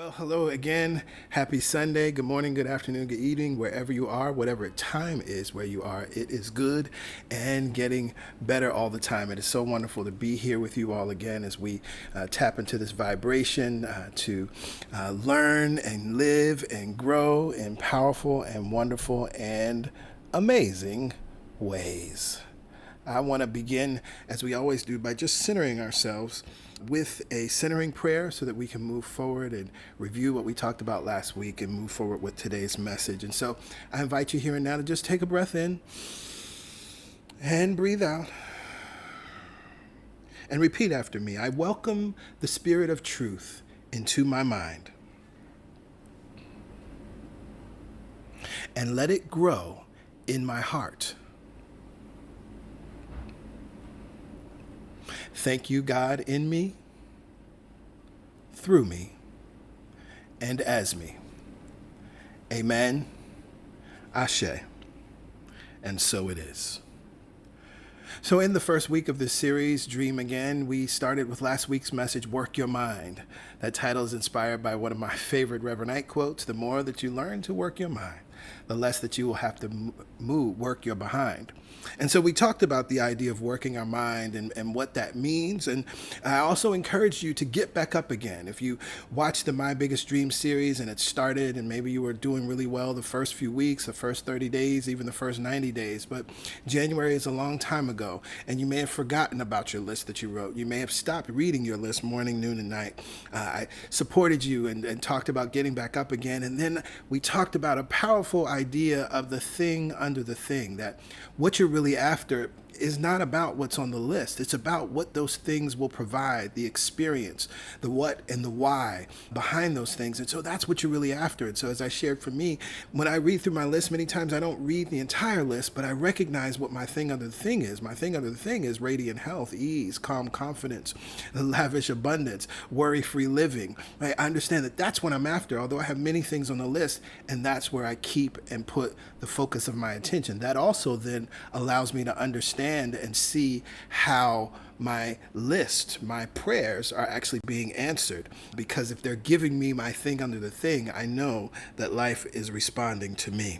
Well, hello again. Happy Sunday. Good morning, good afternoon, good evening, wherever you are, whatever time is where you are. It is good and getting better all the time. It is so wonderful to be here with you all again as we tap into this vibration to learn and live and grow in powerful and wonderful and amazing ways. I want to begin, as we always do, by just centering ourselves with a centering prayer so that we can move forward and review what we talked about last week and move forward with today's message. And so I invite you here and now to just take a breath in and breathe out and repeat after me. I welcome the Spirit of truth into my mind and let it grow in my heart. Thank you, God, in me, through me, and as me. Amen. Ashe. And so it is. So in the first week of this series, Dream Again, we started with last week's message, Work Your Mind. That title is inspired by one of my favorite Reverend Ike quotes: the more that you learn to work your mind, the less that you will have to work your behind. And so we talked about the idea of working our mind and what that means. And I also encouraged you to get back up again. If you watched the My Biggest Dream series and it started and maybe you were doing really well the first few weeks, the first 30 days, even the first 90 days, but January is a long time ago and you may have forgotten about your list that you wrote. You may have stopped reading your list morning, noon, and night. I supported you and talked about getting back up again. And then we talked about a powerful idea of the thing under the thing, that what you're really after is not about what's on the list. It's about what those things will provide, the experience, the what and the why behind those things. And so that's what you're really after. And so as I shared, for me, when I read through my list, many times I don't read the entire list, but I recognize what my thing under the thing is. My thing under the thing is radiant health, ease, calm confidence, lavish abundance, worry-free living. Right? I understand that that's what I'm after, although I have many things on the list, and that's where I keep and put the focus of my attention. That also then allows me to understand and see how my list, my prayers are actually being answered. Because if they're giving me my thing under the thing, I know that life is responding to me.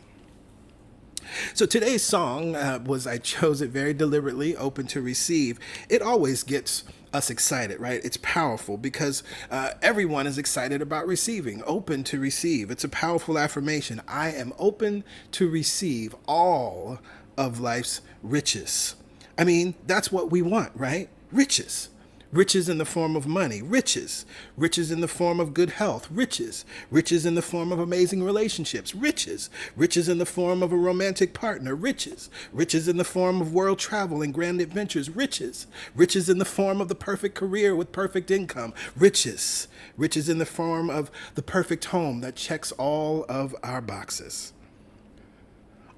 So today's song I chose it very deliberately, Open to Receive. It always gets us excited, right? It's powerful because everyone is excited about receiving, open to receive. It's a powerful affirmation. I am open to receive all of life's riches. I mean, that's what we want, right? Riches. Riches in the form of money, riches. Riches in the form of good health, riches. Riches in the form of amazing relationships, riches. Riches in the form of a romantic partner, riches. Riches in the form of world travel and grand adventures, riches. Riches in the form of the perfect career with perfect income, riches. Riches in the form of the perfect home that checks all of our boxes.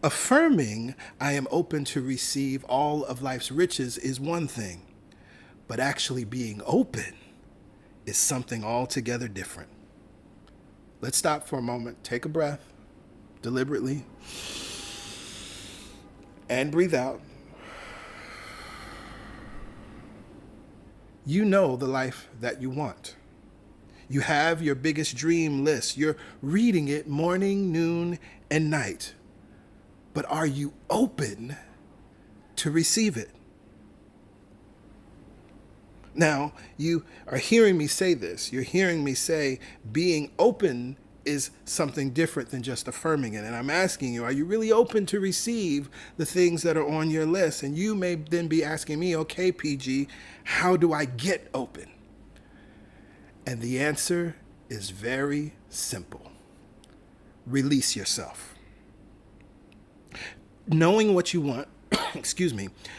Affirming I am open to receive all of life's riches is one thing, but actually being open is something altogether different. Let's stop for a moment, take a breath deliberately, and breathe out. You know the life that you want. You have your biggest dream list. You're reading it morning, noon, and night. But are you open to receive it? Now, you are hearing me say this. You're hearing me say being open is something different than just affirming it. And I'm asking you, are you really open to receive the things that are on your list? And you may then be asking me, okay, PG, how do I get open? And the answer is very simple. Release yourself. Knowing what you want,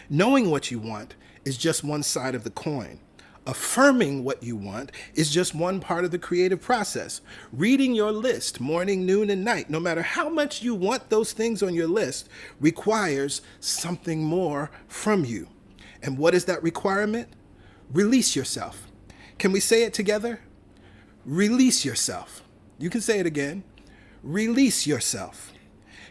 knowing what you want is just one side of the coin. Affirming what you want is just one part of the creative process. Reading your list morning, noon, and night, no matter how much you want those things on your list, requires something more from you. And what is that requirement? Release yourself. Can we say it together? Release yourself. You can say it again. Release yourself.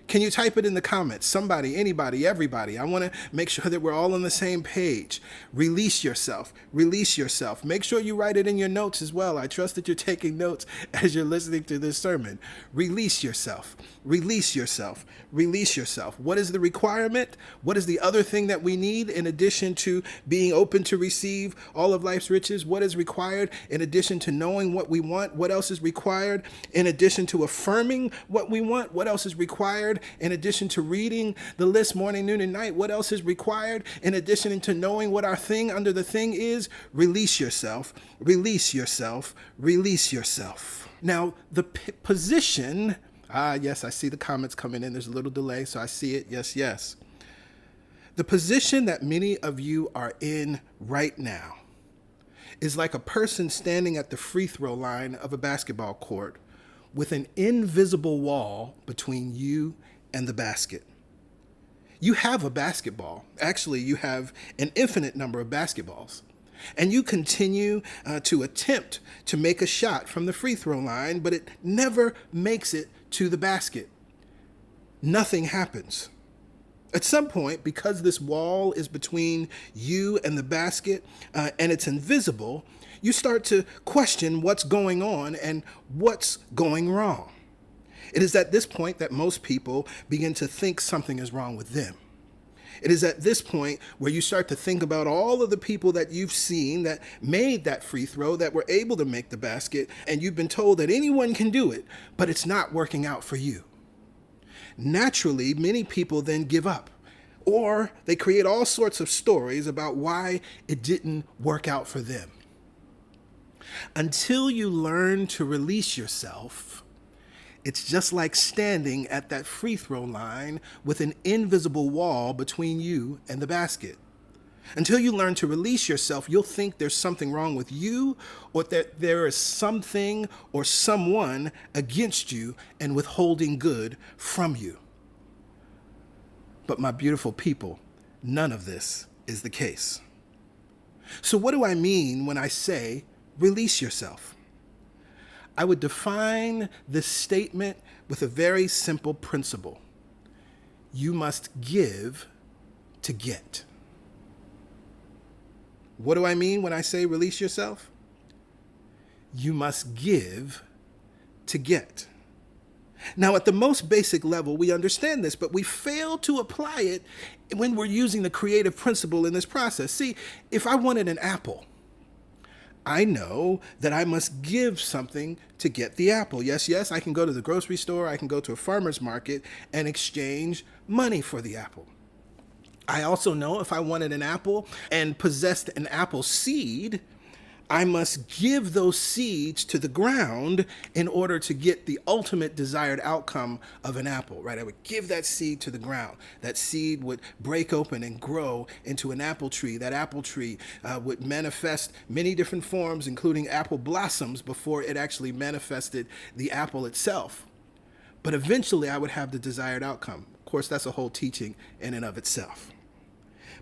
Can you type it in the comments? Somebody, anybody, everybody. I want to make sure that we're all on the same page. Release yourself. Release yourself. Make sure you write it in your notes as well. I trust that you're taking notes as you're listening to this sermon. Release yourself. Release yourself. Release yourself. What is the requirement? What is the other thing that we need in addition to being open to receive all of life's riches? What is required in addition to knowing what we want? What else is required in addition to affirming what we want? What else is required in addition to reading the list morning, noon, and night? What else is required in addition to knowing what our thing under the thing is? Release yourself. Release yourself. Release yourself. Now, the position... yes, I see the comments coming in. There's a little delay, so I see it. Yes, yes. The position that many of you are in right now is like a person standing at the free throw line of a basketball court with an invisible wall between you and the basket. You have a basketball. Actually, you have an infinite number of basketballs. And you continue to attempt to make a shot from the free throw line, but it never makes it to the basket. Nothing happens. At some point, because this wall is between you and the basket and it's invisible, you start to question what's going on and what's going wrong. It is at this point that most people begin to think something is wrong with them. It is at this point where you start to think about all of the people that you've seen that made that free throw, that were able to make the basket, and you've been told that anyone can do it, but it's not working out for you. Naturally, many people then give up, or they create all sorts of stories about why it didn't work out for them. Until you learn to release yourself, it's just like standing at that free throw line with an invisible wall between you and the basket. Until you learn to release yourself, you'll think there's something wrong with you, or that there is something or someone against you and withholding good from you. But my beautiful people, none of this is the case. So what do I mean when I say release yourself? I would define this statement with a very simple principle. You must give to get. What do I mean when I say release yourself? You must give to get. Now, at the most basic level, we understand this, but we fail to apply it when we're using the creative principle in this process. See, if I wanted an apple, I know that I must give something to get the apple. Yes, yes, I can go to the grocery store, I can go to a farmer's market and exchange money for the apple. I also know if I wanted an apple and possessed an apple seed, I must give those seeds to the ground in order to get the ultimate desired outcome of an apple, right? I would give that seed to the ground. That seed would break open and grow into an apple tree. That apple tree would manifest many different forms, including apple blossoms, before it actually manifested the apple itself. But eventually I would have the desired outcome. Of course, that's a whole teaching in and of itself.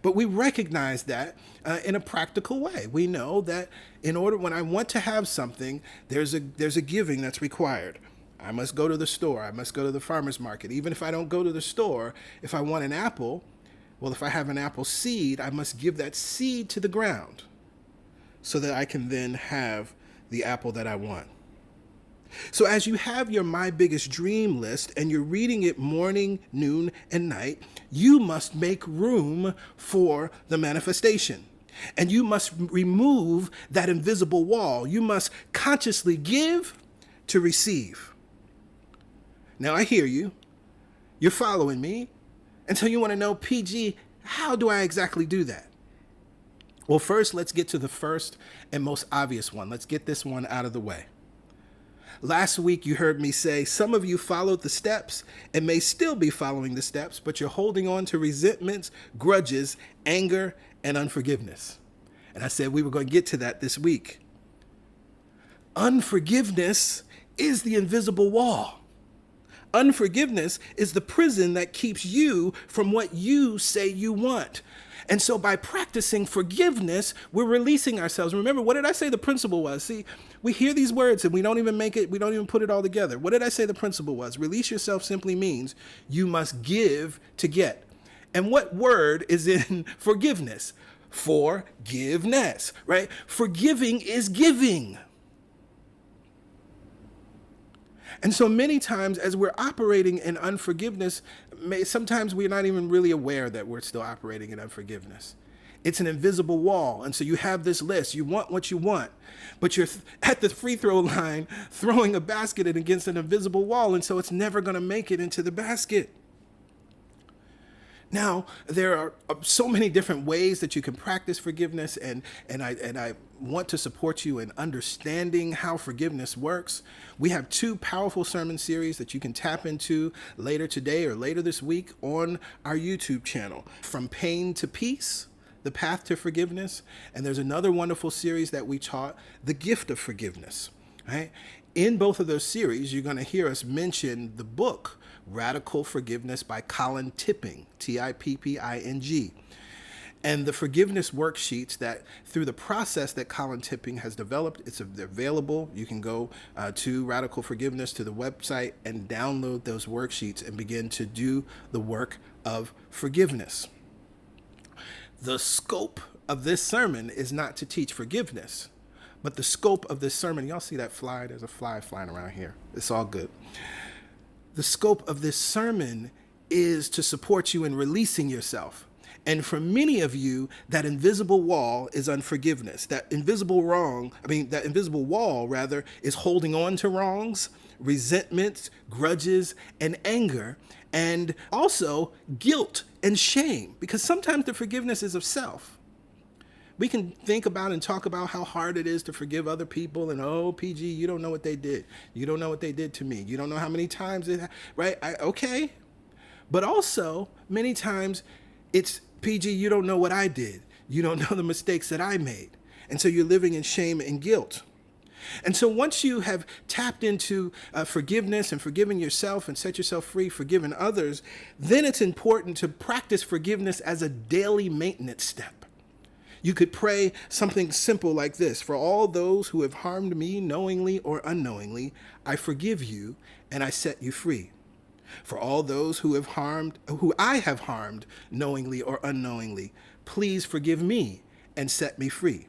But we recognize that in a practical way. We know that when I want to have something, there's a giving that's required. I must go to the store. I must go to the farmer's market. Even if I don't go to the store, if I want an apple, well, if I have an apple seed, I must give that seed to the ground so that I can then have the apple that I want. So as you have your My Biggest Dream list and you're reading it morning, noon, and night, you must make room for the manifestation. And you must remove that invisible wall. You must consciously give to receive. Now I hear you. You're following me. And so you want to know, PG, how do I exactly do that? Well, first, let's get to the first and most obvious one. Let's get this one out of the way. Last week, you heard me say some of you followed the steps and may still be following the steps, but you're holding on to resentments, grudges, anger, and unforgiveness. And I said we were going to get to that this week. Unforgiveness is the invisible wall. Unforgiveness is the prison that keeps you from what you say you want. And so by practicing forgiveness, we're releasing ourselves. Remember, what did I say the principle was? See, we hear these words and we don't even put it all together. What did I say the principle was? Release yourself simply means you must give to get. And what word is in forgiveness? Forgiveness, right? Forgiving is giving. And so many times as we're operating in unforgiveness, sometimes we're not even really aware that we're still operating in unforgiveness. It's an invisible wall. And so you have this list. You want what you want, but you're at the free throw line throwing a basket against an invisible wall. And so it's never going to make it into the basket. Now, there are so many different ways that you can practice forgiveness, and I want to support you in understanding how forgiveness works. We have 2 powerful sermon series that you can tap into later today or later this week on our YouTube channel. From Pain to Peace, The Path to Forgiveness, and there's another wonderful series that we taught, The Gift of Forgiveness, right? In both of those series, you're going to hear us mention the book, Radical Forgiveness by Colin Tipping, Tipping. And the forgiveness worksheets that through the process that Colin Tipping has developed, they're available. You can go to Radical Forgiveness, to the website, and download those worksheets and begin to do the work of forgiveness. The scope of this sermon is not to teach forgiveness, but the scope of this sermon, y'all see that fly? There's a fly flying around here. It's all good. The scope of this sermon is to support you in releasing yourself. And for many of you, that invisible wall is unforgiveness. That invisible wall, rather, is holding on to wrongs, resentments, grudges, and anger, and also guilt and shame, because sometimes the forgiveness is of self. We can think about and talk about how hard it is to forgive other people, and oh, PG, you don't know what they did. You don't know what they did to me. You don't know how many times right? Okay. But also, many times, it's PG, you don't know what I did. You don't know the mistakes that I made. And so you're living in shame and guilt. And so once you have tapped into forgiveness and forgiving yourself and set yourself free, forgiving others, then it's important to practice forgiveness as a daily maintenance step. You could pray something simple like this: for all those who have harmed me knowingly or unknowingly, I forgive you and I set you free. For all those who I have harmed knowingly or unknowingly, please forgive me and set me free.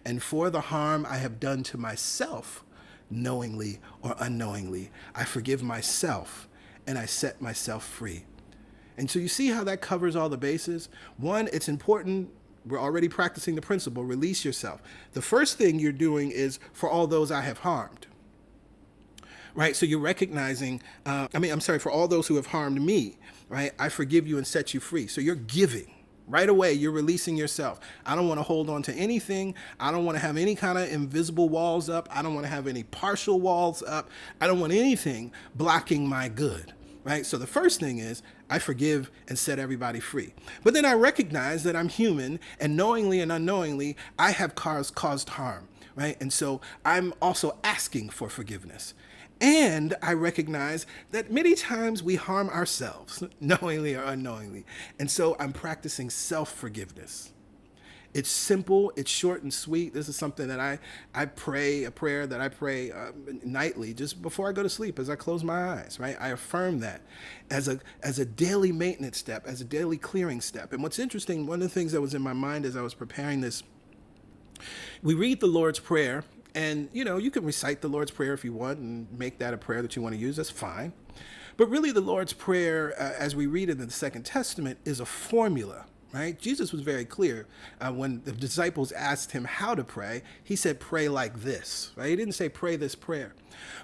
And for the harm I have done to myself knowingly or unknowingly, I forgive myself and I set myself free. And so you see how that covers all the bases? One, it's important. We're already practicing the principle, release yourself. The first thing you're doing is for all those I have harmed, right? So you're recognizing, for all those who have harmed me, right? I forgive you and set you free. So you're giving. Right away, you're releasing yourself. I don't want to hold on to anything. I don't want to have any kind of invisible walls up. I don't want to have any partial walls up. I don't want anything blocking my good. Right? So the first thing is I forgive and set everybody free. But then I recognize that I'm human, and knowingly and unknowingly, I have caused harm. Right? And so I'm also asking for forgiveness. And I recognize that many times we harm ourselves, knowingly or unknowingly. And so I'm practicing self-forgiveness. It's simple, it's short and sweet. This is something that I pray, a prayer that I pray nightly, just before I go to sleep, as I close my eyes, right? I affirm that as a daily maintenance step, as a daily clearing step. And what's interesting, one of the things that was in my mind as I was preparing this, we read the Lord's Prayer, and you can recite the Lord's Prayer if you want and make that a prayer that you want to use, that's fine. But really the Lord's Prayer, as we read it in the Second Testament, is a formula. Right? Jesus was very clear when the disciples asked him how to pray. He said, pray like this. Right? He didn't say pray this prayer.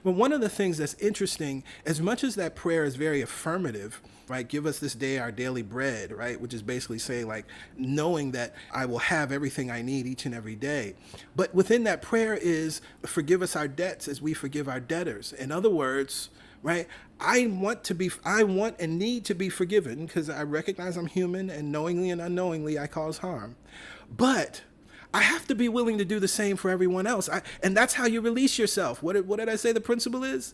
But one of the things that's interesting, as much as that prayer is very affirmative, right? Give us this day our daily bread, right? Which is basically saying, like, knowing that I will have everything I need each and every day. But within that prayer is forgive us our debts as we forgive our debtors. In other words, right? I want and need to be forgiven because I recognize I'm human, and knowingly and unknowingly I cause harm. But I have to be willing to do the same for everyone else. And that's how you release yourself. What did I say the principle is?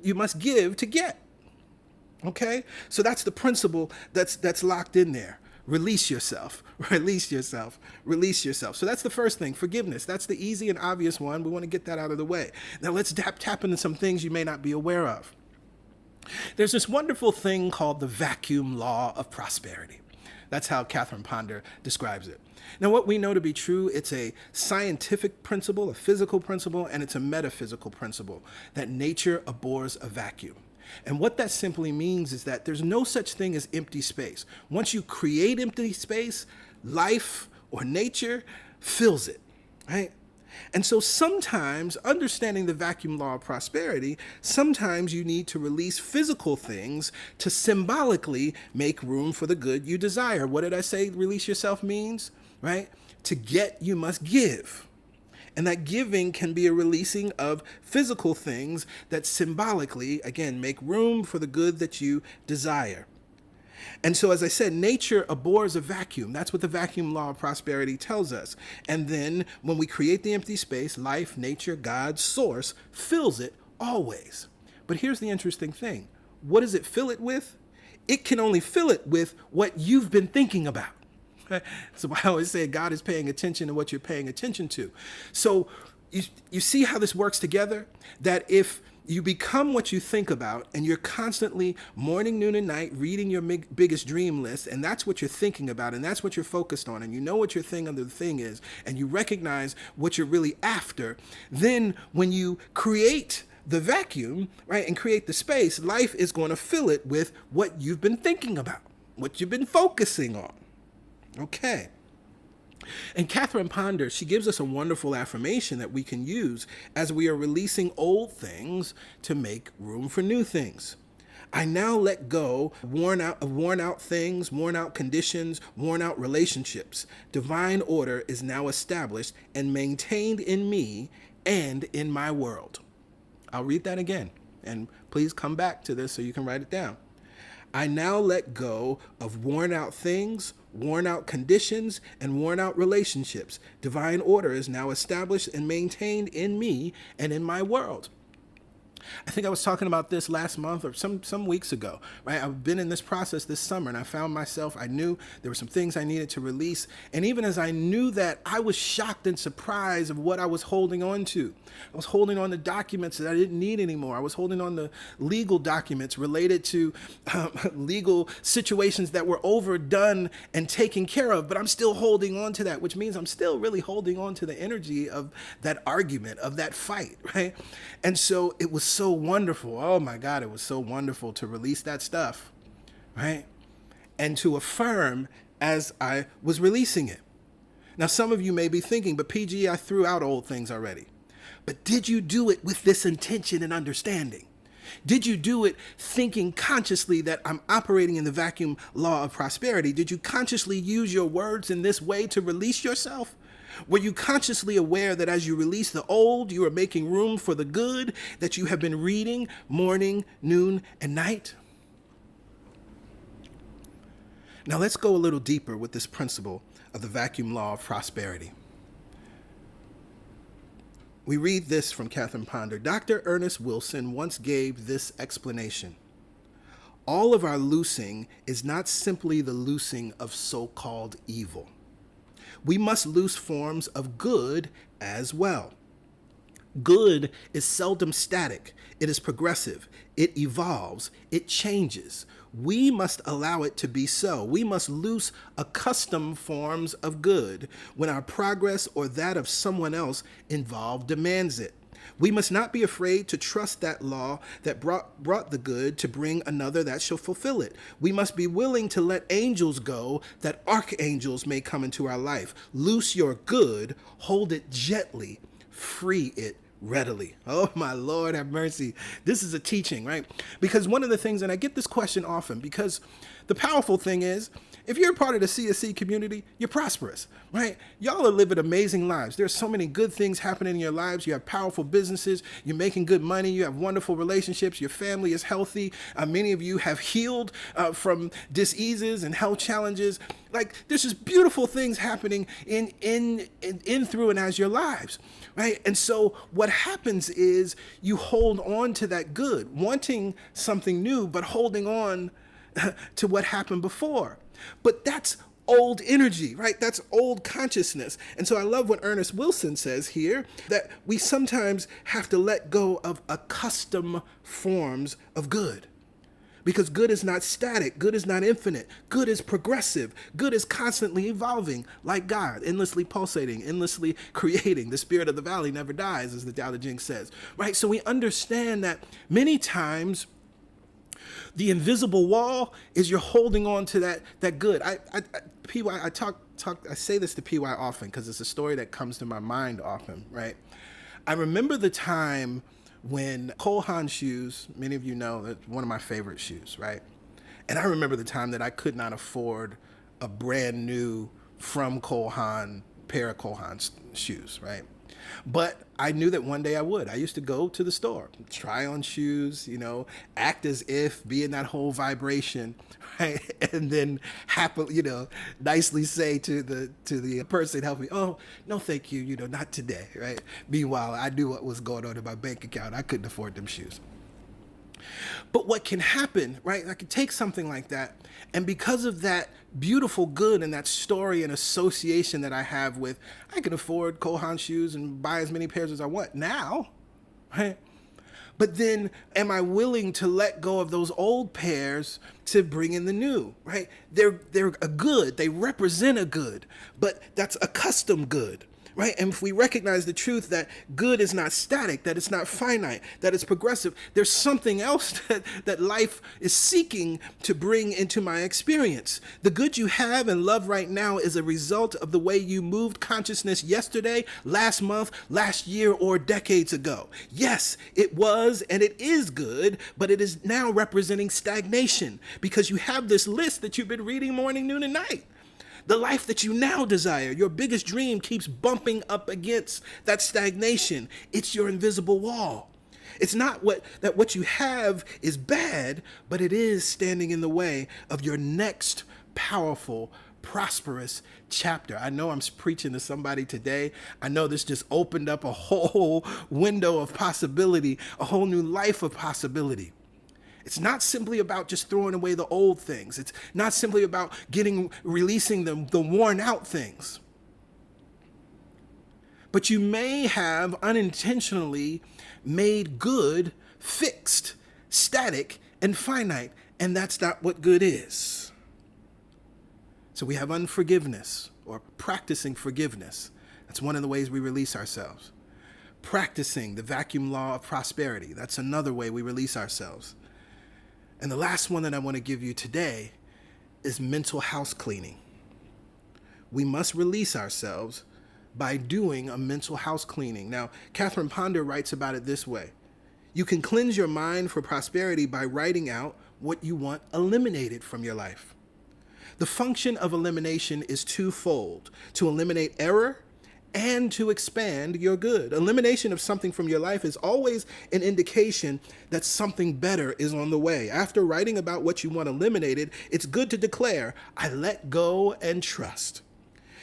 you must give to get. Okay? So that's the principle that's locked in there. Release yourself, release yourself, release yourself. So that's the first thing, forgiveness. That's the easy and obvious one. We want to get that out of the way. Now let's tap into some things you may not be aware of. There's this wonderful thing called the vacuum law of prosperity. That's how Catherine Ponder describes it. Now, what we know to be true, it's a scientific principle, a physical principle, and it's a metaphysical principle that nature abhors a vacuum. And what that simply means is that there's no such thing as empty space. Once you create empty space, life or nature fills it, right? And so sometimes, understanding the vacuum law of prosperity, sometimes you need to release physical things to symbolically make room for the good you desire. What did I say release yourself means? Right? To get, you must give. And that giving can be a releasing of physical things that symbolically, again, make room for the good that you desire. And so, as I said, nature abhors a vacuum. That's what the vacuum law of prosperity tells us. And then when we create the empty space, life, nature, God's source fills it always. But here's the interesting thing. What does it fill it with? It can only fill it with what you've been thinking about. So I always say God is paying attention to what you're paying attention to. So you see how this works together? That if you become what you think about, and you're constantly morning, noon, and night reading your biggest dream list, and that's what you're thinking about, and that's what you're focused on, and you know what your thing under the thing is, and you recognize what you're really after, then when you create the vacuum, right, and create the space, life is going to fill it with what you've been thinking about, what you've been focusing on. Okay. And Catherine Ponder, she gives us a wonderful affirmation that we can use as we are releasing old things to make room for new things. I now let go of worn out things, worn out conditions, worn out relationships. Divine order is now established and maintained in me and in my world. I'll read that again, and please come back to this so you can write it down. I now let go of worn out things, worn out conditions, and worn out relationships. Divine order is now established and maintained in me and in my world. I think I was talking about this last month or some weeks ago, right? I've been in this process this summer, and I found myself, I knew there were some things I needed to release. And even as I knew that, I was shocked and surprised of what I was holding on to. I was holding on to documents that I didn't need anymore. I was holding on to legal documents related to legal situations that were overdone and taken care of, but I'm still holding on to that, which means I'm still really holding on to the energy of that argument, of that fight, right? And so it was so wonderful. Oh my God, it was so wonderful to release that stuff, right? And to affirm as I was releasing it. Now, some of you may be thinking, but PG, I threw out old things already. But did you do it with this intention and understanding? Did you do it thinking consciously that I'm operating in the vacuum law of prosperity? Did you consciously use your words in this way to release yourself? Were you consciously aware that as you release the old, you are making room for the good that you have been reading morning, noon, and night? Now let's go a little deeper with this principle of the vacuum law of prosperity. We read this from Catherine Ponder. Dr. Ernest Wilson once gave this explanation. All of our loosing is not simply the loosing of so-called evil. We must loose forms of good as well. Good is seldom static. It is progressive. It evolves. It changes. We must allow it to be so. We must loose accustomed forms of good when our progress or that of someone else involved demands it. We must not be afraid to trust that law that brought the good to bring another that shall fulfill it. We must be willing to let angels go that archangels may come into our life. Loose your good, hold it gently, free it readily. Oh, my Lord, have mercy. This is a teaching, right? Because one of the things, and I get this question often, because the powerful thing is If you're a part of the CSC community, you're prosperous, right? Y'all are living amazing lives. There's so many good things happening in your lives. You have powerful businesses. You're making good money. You have wonderful relationships. Your family is healthy. Many of you have healed from diseases and health challenges. Like, there's just beautiful things happening in through and as your lives, right? And so what happens is you hold on to that good, wanting something new, but holding on to what happened before. But that's old energy, right? That's old consciousness. And so I love what Ernest Wilson says here, that we sometimes have to let go of accustomed forms of good. Because good is not static. Good is not infinite. Good is progressive. Good is constantly evolving, like God, endlessly pulsating, endlessly creating. The spirit of the valley never dies, as the Tao Te Ching says, right? So we understand that many times the invisible wall is you're holding on to that good. I say this to PY often because it's a story that comes to my mind often, right? I remember the time when Cole Haan shoes, many of you know, that's one of my favorite shoes, right? And I remember the time that I could not afford a brand new from Cole Haan pair of Cole Haan shoes, right? But I knew that one day I would. I used to go to the store, try on shoes, act as if, be in that whole vibration, right? And then happily, nicely say to the person helping me, "Oh, no, thank you, not today," right? Meanwhile, I knew what was going on in my bank account. I couldn't afford them shoes. But what can happen, right? I could take something like that, and because of that beautiful good and that story and association that I have with, I can afford Cole Haan shoes and buy as many pairs as I want now, right? But then am I willing to let go of those old pairs to bring in the new, right? They're a good, they represent a good, but that's a custom good. Right? And if we recognize the truth that good is not static, that it's not finite, that it's progressive, there's something else that life is seeking to bring into my experience. The good you have and love right now is a result of the way you moved consciousness yesterday, last month, last year, or decades ago. Yes, it was and it is good, but it is now representing stagnation because you have this list that you've been reading morning, noon, and night. The life that you now desire, your biggest dream, keeps bumping up against that stagnation. It's your invisible wall. It's not that what you have is bad, but it is standing in the way of your next powerful, prosperous chapter. I know I'm preaching to somebody today. I know this just opened up a whole window of possibility, a whole new life of possibility. It's not simply about just throwing away the old things. It's not simply about releasing the worn out things. But you may have unintentionally made good fixed, static, and finite, and that's not what good is. So we have unforgiveness or practicing forgiveness. That's one of the ways we release ourselves. Practicing the vacuum law of prosperity. That's another way we release ourselves. And the last one that I want to give you today is mental house cleaning. We must release ourselves by doing a mental house cleaning. Now, Catherine Ponder writes about it this way. You can cleanse your mind for prosperity by writing out what you want eliminated from your life. The function of elimination is twofold: to eliminate error and to expand your good. Elimination of something from your life is always an indication that something better is on the way. After writing about what you want eliminated, it's good to declare, I let go and trust.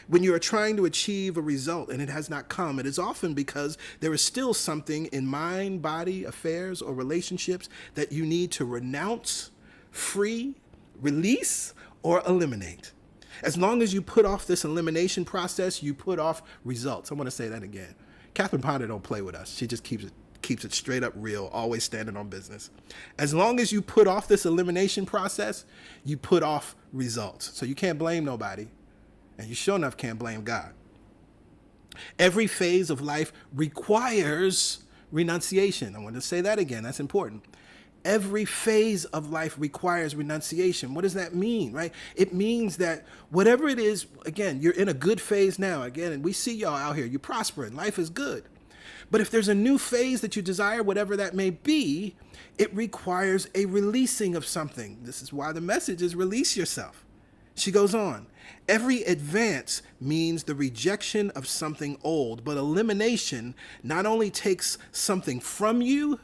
When you are trying to achieve a result and it has not come, it is often because there is still something in mind, body, affairs, or relationships that you need to renounce, free, release, or eliminate. As long as you put off this elimination process, you put off results. I want to say that again. Catherine Ponder don't play with us. She just keeps it straight up real, always standing on business. As long as you put off this elimination process, you put off results. So you can't blame nobody, and you sure enough can't blame God. Every phase of life requires renunciation. I want to say that again. That's important. Every phase of life requires renunciation. What does that mean, right? It means that whatever it is, again, you're in a good phase now, again, and we see y'all out here, you're prospering, life is good. But if there's a new phase that you desire, whatever that may be, it requires a releasing of something. This is why the message is release yourself. She goes on, every advance means the rejection of something old, but elimination not only takes something from you,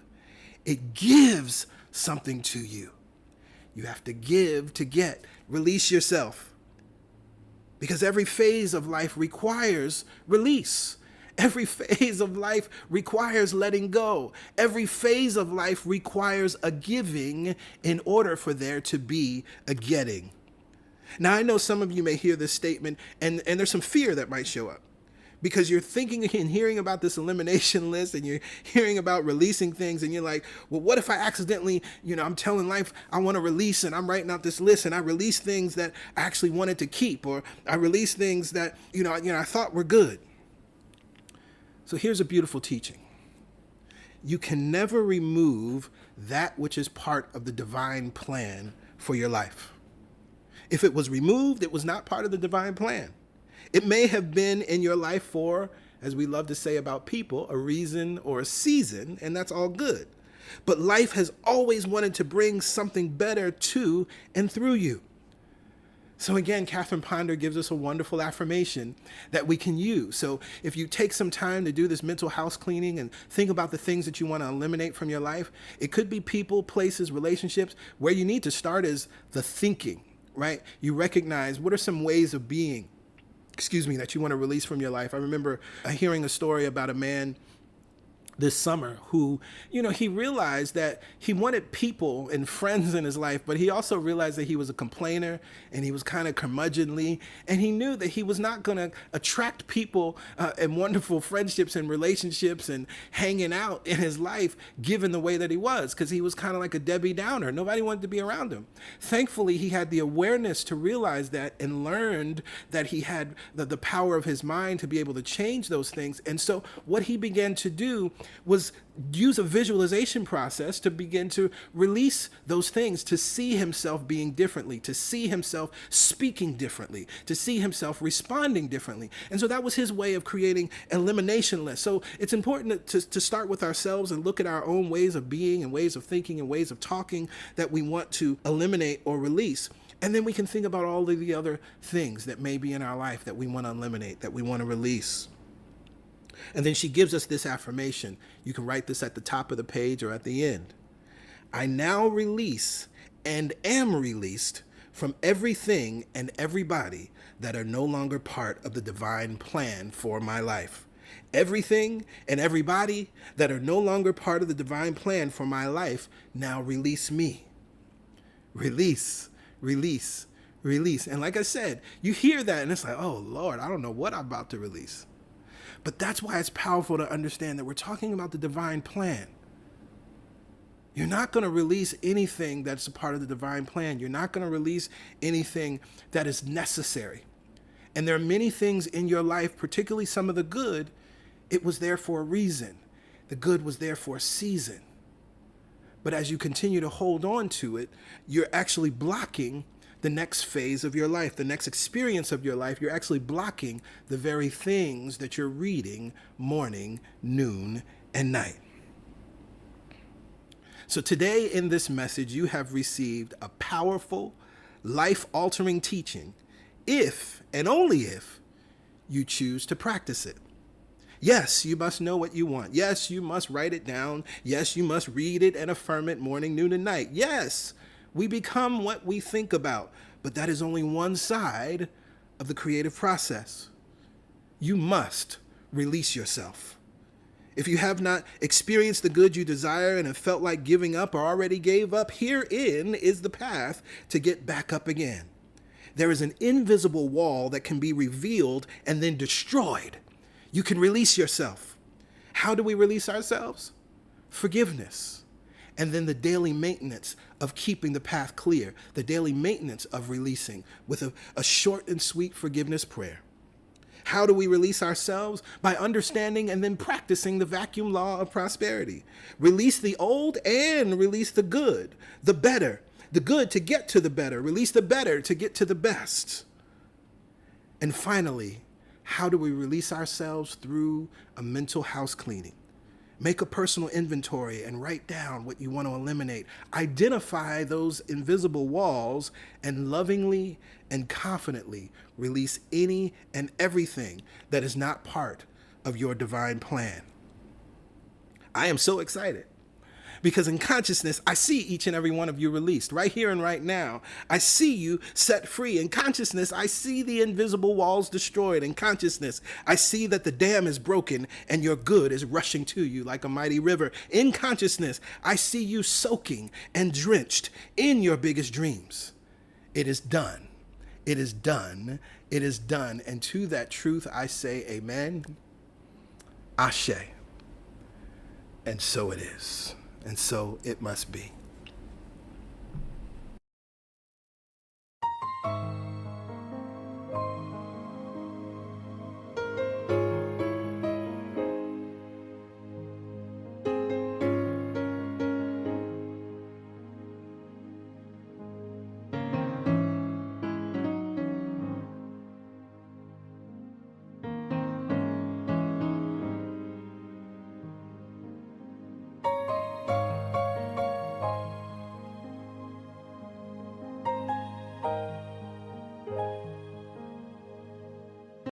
it gives something to you. You have to give to get. Release yourself. Because every phase of life requires release. Every phase of life requires letting go. Every phase of life requires a giving in order for there to be a getting. Now, I know some of you may hear this statement and there's some fear that might show up because you're thinking and hearing about this elimination list and you're hearing about releasing things and you're like, well, what if I accidentally, I'm telling life I want to release and I'm writing out this list and I release things that I actually wanted to keep, or I release things that, I thought were good. So here's a beautiful teaching. You can never remove that which is part of the divine plan for your life. If it was removed, it was not part of the divine plan. It may have been in your life for, as we love to say about people, a reason or a season, and that's all good. But life has always wanted to bring something better to and through you. So again, Catherine Ponder gives us a wonderful affirmation that we can use. So if you take some time to do this mental house cleaning and think about the things that you want to eliminate from your life, it could be people, places, relationships. Where you need to start is the thinking, right? You recognize what are some ways of being, that you want to release from your life. I remember hearing a story about a man this summer who, he realized that he wanted people and friends in his life, but he also realized that he was a complainer and he was kind of curmudgeonly, and he knew that he was not going to attract people and wonderful friendships and relationships and hanging out in his life given the way that he was, because he was kind of like a Debbie Downer. Nobody wanted to be around him. Thankfully, he had the awareness to realize that and learned that he had the power of his mind to be able to change those things. And so what he began to do was use a visualization process to begin to release those things, to see himself being differently, to see himself speaking differently, to see himself responding differently. And so that was his way of creating elimination lists. So it's important to start with ourselves and look at our own ways of being and ways of thinking and ways of talking that we want to eliminate or release. And then we can think about all of the other things that may be in our life that we want to eliminate, that we want to release. And then she gives us this affirmation. You can write this at the top of the page or at the end. I now release and am released from everything and everybody that are no longer part of the divine plan for my life. Everything and everybody that are no longer part of the divine plan for my life now release me. Release, release, release. And like I said, you hear that and it's like, oh Lord, I don't know what I'm about to release. But that's why it's powerful to understand that we're talking about the divine plan. You're not going to release anything that's a part of the divine plan. You're not going to release anything that is necessary. And there are many things in your life, particularly some of the good, it was there for a reason. The good was there for a season. But as you continue to hold on to it, you're actually blocking the next phase of your life, the next experience of your life. You're actually blocking the very things that you're reading morning, noon, and night. So today in this message, you have received a powerful, life-altering teaching if, and only if, you choose to practice it. Yes, you must know what you want. Yes, you must write it down. Yes, you must read it and affirm it morning, noon, and night. Yes, we become what we think about, but that is only one side of the creative process. You must release yourself. If you have not experienced the good you desire and have felt like giving up or already gave up, herein is the path to get back up again. There is an invisible wall that can be revealed and then destroyed. You can release yourself. How do we release ourselves? Forgiveness. And then the daily maintenance of keeping the path clear, the daily maintenance of releasing with a short and sweet forgiveness prayer. How do we release ourselves? By understanding and then practicing the vacuum law of prosperity. Release the old and release the good, the better, the good to get to the better. Release the better to get to the best. And finally, how do we release ourselves? Through a mental house cleaning, Make a personal inventory and write down what you want to eliminate. Identify those invisible walls and lovingly and confidently release any and everything that is not part of your divine plan. I am so excited because in consciousness, I see each and every one of you released right here and right now. I see you set free. In consciousness, I see the invisible walls destroyed. In consciousness, I see that the dam is broken and your good is rushing to you like a mighty river. In consciousness, I see you soaking and drenched in your biggest dreams. It is done. It is done. It is done. And to that truth, I say amen, ashe. And so it is. And so it must be.